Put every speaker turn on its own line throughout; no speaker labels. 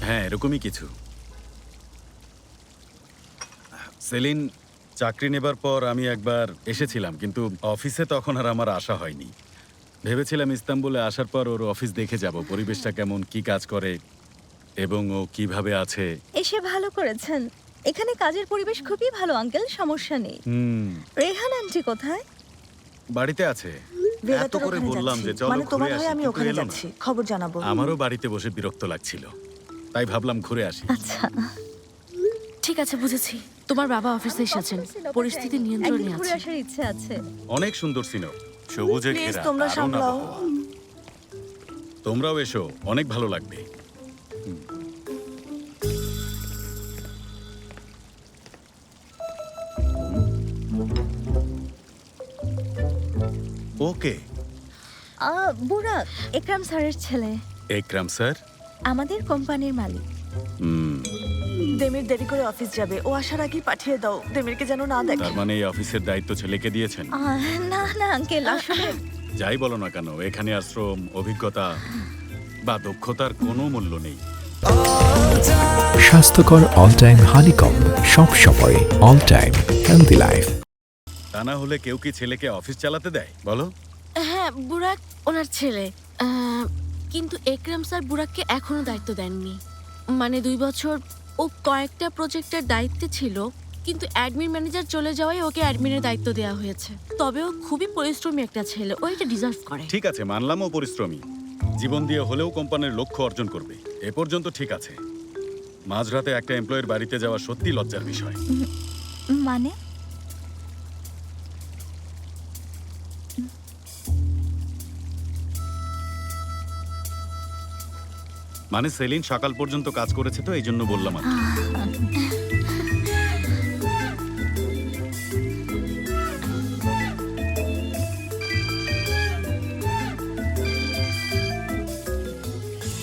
হ্যাঁ, এরকমই কিছু। সেলিন চাকরি নেবার পর আমি একবার এসেছিলাম, কিন্তু অফিসে তখন আর আমার আসা হয়নি। ভেবেছিলাম ইস্তাম্বুলে আসার পর ওর অফিস দেখে যাব, পরিবেশটা কেমন, কি কাজ করে এবং ও কিভাবে আছে।
এসে ভালো করেছেন। এখানে কাজের পরিবেশ খুবই ভালো আঙ্কেল, সমস্যা নেই। রেহান আন্টি কোথায়?
বাড়িতে আছে।
বেলা
এত
তোর
করে
ওখানে
বললাম যে
যাচ্ছি।
চলো
মানে তোমার
ঘুরে
হয়ে
আসি,
আমি
কিন্তু
ওখানে
এলো না।
যাচ্ছি, খবর জানাবো।
আমারও বাড়িতে বসে বিরক্ত লাগছিল, তাই ভাবলাম ঘুরে আসি।
আচ্ছা,
ঠিক আছে, বুঝেছি। তোমার বাবা অফিসে এসেছেন, পরিস্থিতি
একদিন
নিয়ন্ত্রণে
ঘুরে
আছে।
আসার ইচ্ছে আছে।
অনেক সুন্দর সিনো, সবুজে
Please,
ঘেরা,
তোমরা
দারুণ
সামলাও।
আবহাওয়া। তোমরাও এসো, অনেক ভালো লাগবে। ওকে।
বুরাক, একরাম স্যারের ছেলে,
একরাম স্যার।
আমাদের কোম্পানির মালিক।
দেমির দেরি করে অফিস যাবে, ও আসার আগেই পাঠিয়ে দাও, দেমিরকে যেন না দেখে।
তার মানে এই অফিসের দায়িত্ব ছেলেকে দিয়েছেন?
না না আঙ্কেল, আসলে
যাই বলো না কেন, এখানে আর শ্রম, অভিজ্ঞতা বা দক্ষতার কোনো মূল্য নেই।
স্বাস্থ্যকর অল টাইম হানিকম, সব সময় অল টাইম হেলদি লাইফ।
তা না হলে কেউ কি ছেলেকে অফিস চালাতে দেয় বলো?
হ্যাঁ, বুরাক ওনার ছেলে। কিন্তু একরাম স্যার বুরাককে এখনো দায়িত্ব দেননি। মানে 2 বছর ও কয়েকটা প্রজেক্টের দায়িত্বে ছিল, কিন্তু অ্যাডমিন ম্যানেজার চলে যাওয়ায় ওকে অ্যাডমিনের দায়িত্ব দেওয়া হয়েছে। তবে ও খুবই পরিশ্রমী একটা ছেলে, ও এটা ডিজার্ভ করে।
ঠিক আছে, মানলাম ও পরিশ্রমী, জীবন দিয়ে হলেও কোম্পানির লক্ষ্য অর্জন করবে, এ পর্যন্ত ঠিক আছে। মাঝরাতে একটা এমপ্লয়ের বাড়িতে যাওয়া সত্যি লজ্জার বিষয়।
মানে
মানে সেলিন সকাল পর্যন্ত কাজ করেছে, তো এই জন্য বললাম আর কি।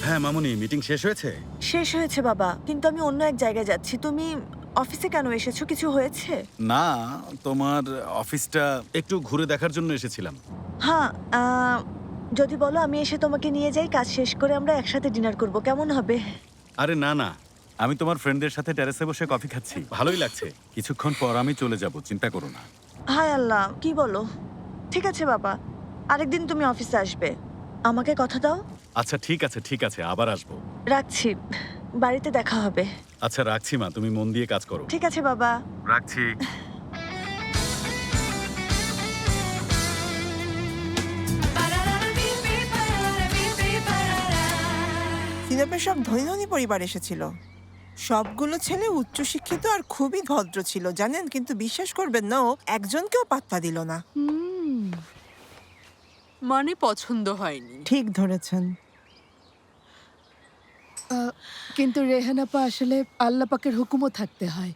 হ্যাঁ মামুনি, মিটিং শেষ হয়েছে?
শেষ হয়েছে বাবা, কিন্তু আমি অন্য এক জায়গায় যাচ্ছি। তুমি অফিসে কেন এসেছো, কিছু হয়েছে?
না, তোমার অফিসটা একটু ঘুরে দেখার জন্য এসেছিলাম।
হ্যাঁ, যদি বলো আমি এসে তোমাকে নিয়ে যাই, কাজ শেষ করে আমরা একসাথে ডিনার করব, কেমন হবে?
আরে না না, আমি তোমার ফ্রেন্ডদের সাথে টেরেসে বসে কফি খাচ্ছি, ভালোই লাগছে। কিছুক্ষণ পর আমি চলে যাব, চিন্তা করো না।
হায় আল্লাহ, কি বলো? ঠিক আছে বাবা, আরেকদিন তুমি অফিসে আসবে, আমাকে কথা দাও।
আচ্ছা ঠিক আছে ঠিক আছে, আবার আসবো।
রাখছি, বাড়িতে দেখা হবে।
আচ্ছা রাখছি মা, তুমি মন দিয়ে কাজ করো।
ঠিক আছে বাবা।
রাখছি।
সিনাপের সব ধনী ধনী পরিবার এসেছিল। সবগুলো ছেলে উচ্চশিক্ষিত আর খুবই ভদ্র ছিল, জানেন, কিন্তু বিশ্বাস করবেন না, ও একজনকেও পাত্তা দিল না।
মানে পছন্দ হয়নি।
ঠিক ধরেছেন।
কিন্তু রেহান আপা, আসলে আল্লাহ পাকের হুকুমও থাকতে হয়।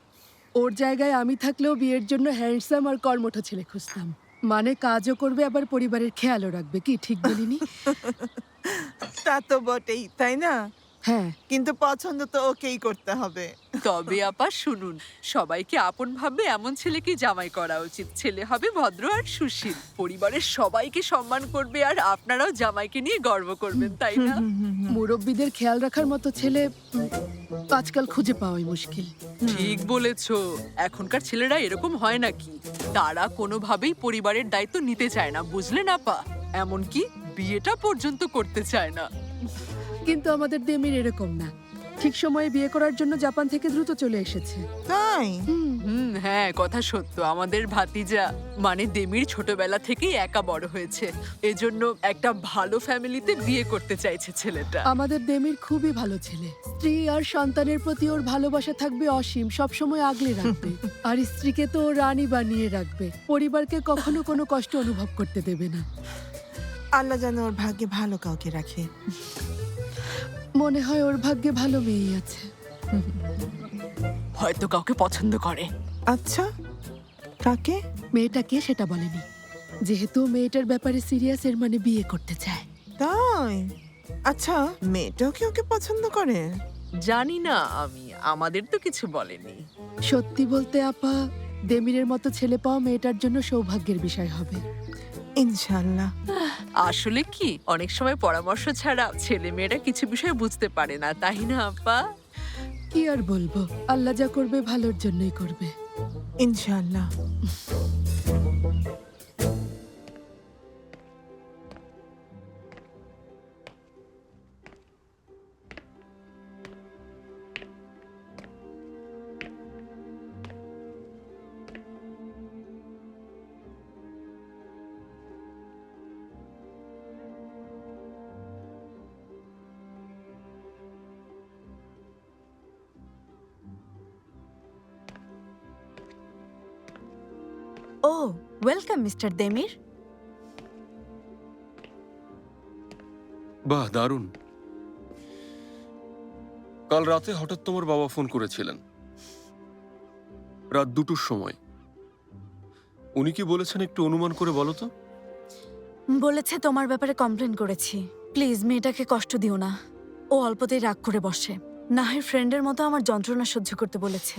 ওর জায়গায় আমি থাকলেও বিয়ের জন্য হ্যান্ডসাম আর কর্মঠ ছেলে খুঁজতাম। মানে কাজও করবে, আবার পরিবারের খেয়ালও রাখবে। কি ঠিক বলিনি?
তা তো বটেই, তাই না?
হ্যাঁ,
কিন্তু পছন্দ তো ওকেই করতে হবে।
তবে আপা শুনুন, সবাইকে আপন ভাবে এমন ছেলেকে জামাই করা উচিত। ছেলে হবে ভদ্র আর সুশীল, পরিবারের সবাইকে সম্মান করবে, আর আপনারাও জামাইকে নিয়ে গর্ব করবেন, তাই না?
মুরব্বীদের খেয়াল রাখার মতো ছেলে আজকাল খুঁজে পাওয়াই মুশকিল।
ঠিক বলেছো, এখনকার ছেলেরা এরকম হয় নাকি? তারা কোনোভাবেই পরিবারের দায়িত্ব নিতে চায় না, বুঝলেন আপা? এমনকি বিয়েটা পর্যন্ত করতে চায় না।
কিন্তু আমাদের দেমির এরকম না, ঠিক সময়ে বিয়ে করার জন্য জাপান থেকে দ্রুত চলে এসেছে।
তাই?
হ্যাঁ, কথা সত্য। আমাদের ভাতিজা মানে দেমির ছোটবেলা থেকেই একা বড় হয়েছে, এজন্য একটা ভালো ফ্যামিলিতে বিয়ে করতে চাইছে ছেলেটা।
আমাদের দেমির খুবই ভালো ছেলে, স্ত্রী আর সন্তানের প্রতি ওর ভালোবাসা থাকবে অসীম, সবসময় আগলে রাখবে। আর স্ত্রীকে তো ও রানী বানিয়ে রাখবে, পরিবারকে কখনো কোনো কষ্ট অনুভব করতে দেবে না।
আল্লাহ যেন ওর ভাগ্যে ভালো কাউকে রাখে।
মনে হয় ওর ভাগ্যে ভালো মেয়ে আছে।
হয়তো কাউকে পছন্দ করে।
আচ্ছা, কাকে?
মেয়েটাকে সেটা বলেনি, যেহেতু মেয়েটার ব্যাপারে সিরিয়াস, এর মানে বিয়ে করতে চায়।
তাই? আচ্ছা, মেয়েটাও কি ওকে পছন্দ করে?
জানি না আমি, আমাদের তো কিছু বলেনি।
সত্যি বলতে আপা, দেমিরের মতো ছেলে পাওয়া মেয়েটার জন্য সৌভাগ্যের বিষয় হবে।
ইনশাল্লাহ।
আসলে কি অনেক সময় পরামর্শ ছাড়া ছেলে মেয়েরা কিছু বিষয় বুঝতে পারে না, তাই না আপা?
কি আর বলবো, আল্লাহ যা করবে ভালোর জন্যই করবে।
ইনশাআল্লাহ।
ও ওয়েলকাম মিস্টার দেমির।
বাহ, দারুণ। কাল রাতে হঠাৎ তোমার বাবা ফোন করেছিলেন, রাত 2টোর সময়। উনি কি বলেছেন একটু অনুমান করে বলো তো?
বলেছে তোমার ব্যাপারে কমপ্লেন করেছি, প্লিজ মেয়েটাকে কষ্ট দিও না। ও অল্পতেই রাগ করে বসে, না হয় ফ্রেন্ডের মতো আমার যন্ত্রণা সহ্য করতে বলেছে।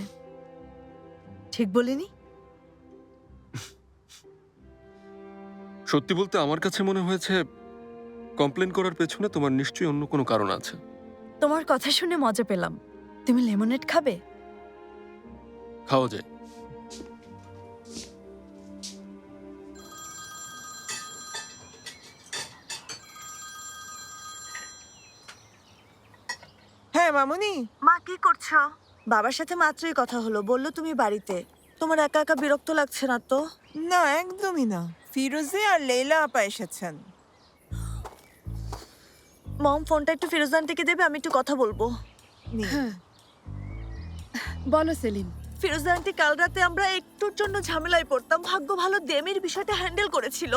ঠিক বলিনি?
সত্যি বলতে আমার কাছে মনে হয়েছে কমপ্লেন করার পেছনে তোমার নিশ্চয়ই অন্য কোনো কারণ আছে।
তোমার কথা শুনে মজা পেলাম। তুমি লেমনেড খাবে?
খাওয়া যায়।
হ্যাঁ মামুনি।
মা কি করছো? বাবার সাথে মাত্রই কথা হলো, বললো তুমি বাড়িতে। তোমার একা একা বিরক্ত লাগছে না তো?
না একদমই না, ফিরোজে আর লেইলা আপা এসেছেন।
মম ফোনটা একটু ফিরোজ আন্টিকে দেবে, আমি একটু কথা বলবো।
নিন।
বলো সেলিন।
ফিরোজ আন্টি, কাল রাতে আমরা একটুর জন্য ঝামেলায় পড়তাম, ভাগ্য ভালো দেমির বিষয়টা হ্যান্ডেল করেছিল।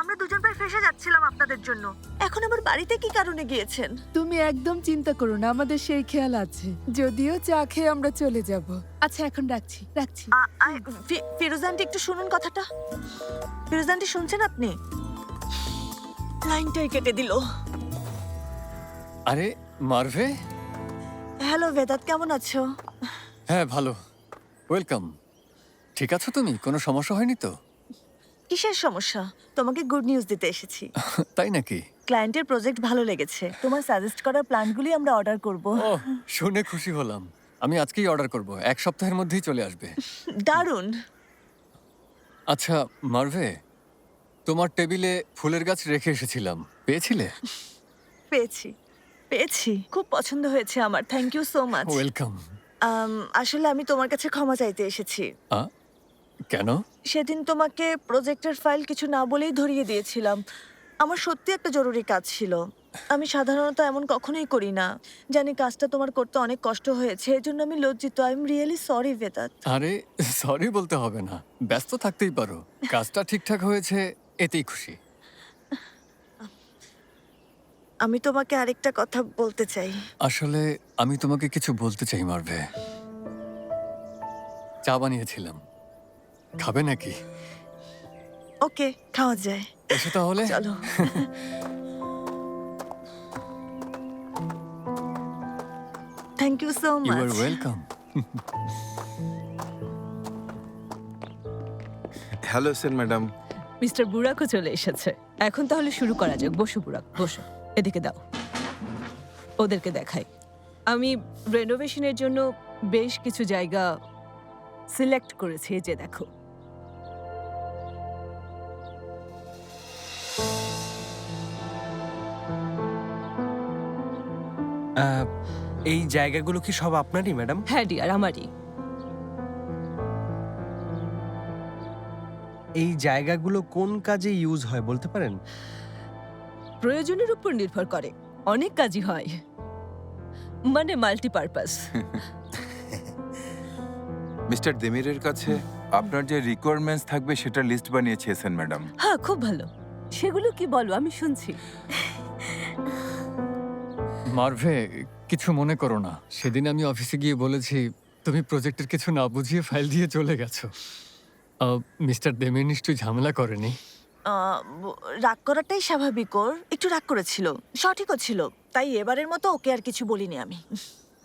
আমরা দুজন প্রায় ফেসে যাচ্ছিলাম আপনাদের জন্য। এখন আবার বাড়িতে কি কারণে গিয়েছেন?
তুমি একদম চিন্তা করো না, আমাদের সেই খেয়াল আছে। যদিও চা খেয়ে আমরা চলে যাব। আচ্ছা এখন রাখছি রাখছি।
ফিরোজ আন্টি একটু শুনুন কথাটা। ফিরোজ আন্টি শুনছেন আপনি? লাইনটাই কেটে দিল।
আরে মারভে,
হ্যালো বেদাত, কেমন আছো?
হ্যাঁ ভালো, ওয়েলকাম। ঠিক আছো তুমি? কোনো সমস্যা হয়নি তো?
কিসের সমস্যা? তোমাকে গুড নিউজ দিতে এসেছি।
তাই নাকি?
ক্লায়েন্টের প্রজেক্ট ভালো লেগেছে, তোমার সাজেস্ট করা প্ল্যানগুলি আমরা অর্ডার করব।
ও, শুনে খুশি হলাম। আমি আজকেই অর্ডার করব, 1 সপ্তাহের মধ্যেই চলে আসবে।
দারুণ।
আচ্ছা মারভে, তোমার টেবিলে ফুলের গাছ রেখে এসেছিলাম, পেয়েছিলে?
পেয়েছি পেয়েছি, খুব পছন্দ হয়েছে আমার, thank you so much.
Welcome.
আসলে আমি তোমার কাছে ক্ষমা চাইতে এসেছি।
কেন?
সেদিন তোমাকে প্রজেক্টের ফাইল কিছু না বলেই ধরিয়ে দিয়েছিলাম। আমার সত্যি একটা জরুরি কাজ ছিল। আমি সাধারণত এমন কখনোই করি না। জানি কাজটা তোমার করতে অনেক কষ্ট হয়েছে, এজন্য আমি লজ্জিত। আই এম রিয়েলি সরি বেদাত।
আরে সরি বলতে হবে না, ব্যস্ত থাকতেই পারো। কাজটা ঠিকঠাক হয়েছে, এতেই খুশি।
আমি তোমাকে আরেকটা কথা বলতে চাই।
আসলে আমি তোমাকে কিছু বলতে চাই মারভে। চা বানিয়েছিলাম, খাবে নাকি?
ওকে, খাওয়া যায়।
এসো তাহলে।
চলো। Thank you so
you are
much.
Welcome.
Hello Sen madam.
Mister বুরাকও চলে এসেছে। এখন তাহলে শুরু করা যাক। বসো বুরাক, বসো। এদিকে দাও, ওদেরকে দেখাই। আমি রেনোভেশনের জন্য বেশ কিছু জায়গা সিলেক্ট করেছি, এই যে দেখো।
এই জায়গাগুলো কি সব আপনারই ম্যাডাম?
হ্যাঁ ডিয়ার, আমারই।
এই জায়গাগুলো কোন কাজে ইউজ হয় বলতে পারেন?
প্রয়োজনের উপর নির্ভর করে, অনেক কাজই হয়, মানে মাল্টিপারপাস।
মিস্টার দেমিরের কাছে আপনার যে রিকোয়ারমেন্টস থাকবে সেটা লিস্ট বানিয়েছি সেন ম্যাডাম।
হ্যাঁ, খুব ভালো। সেগুলো কি বলো, আমি শুনছি।
মারভে, কিছু মনে করো না। সেদিন আমি অফিসে গিয়ে বলেছি, তুমি প্রজেক্টের কিছু না বুঝিয়ে ফাইল দিয়ে চলে গেছো। মিস্টার দেমির নিশ্চয়ই ঝামেলা করেনি?
রাগ করাটাই স্বাভাবিক, ওর একটু রাগ করেছিল, সঠিকও ছিল। তাই এবারের মতো ওকে আর কিছু বলিনি আমি।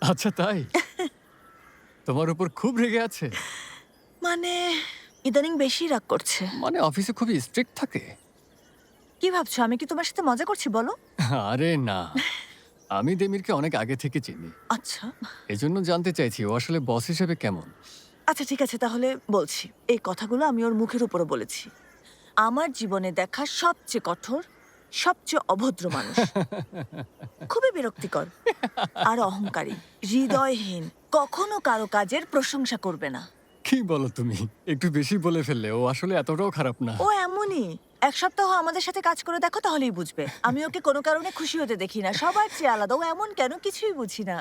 আচ্ছা তাই? তোমার উপর খুব রেগে আছে?
মানে ইদানিং বেশি রাগ করছে।
মানে অফিসে খুবই স্ট্রিক্ট থাকে?
কি ভাবছো আমি কি তোমার সাথে মজা করছি বলো?
আরে না, আমি দেমিরকে অনেক আগে থেকে চিনি,
আচ্ছা
এজন্য জানতে চাইছি ও আসলে বস হিসেবে কেমন।
আচ্ছা ঠিক আছে, তাহলে বলছি। এই কথাগুলো আমি ওর মুখের উপরে বলেছি। আমার জীবনে দেখা সবচেয়ে কঠোর, সবচেয়ে অভদ্র মানুষ, খুবই বিরক্তিকর আর অহংকারী, হৃদয়হীন, কখনো কারো কাজের প্রশংসা করবে না।
কি বলো তুমি, একটু বেশি বলে ফেললে। ও আসলে এতটাও খারাপ না।
ও এমনই। এক সপ্তাহ আমাদের সাথে কাজ করে দেখো, তাহলেই বুঝবে। আমি ওকে কোনো কারণে খুশি হতে দেখি না, সবার চেয়ে আলাদা। ও এমন কেন কিছুই বুঝি না।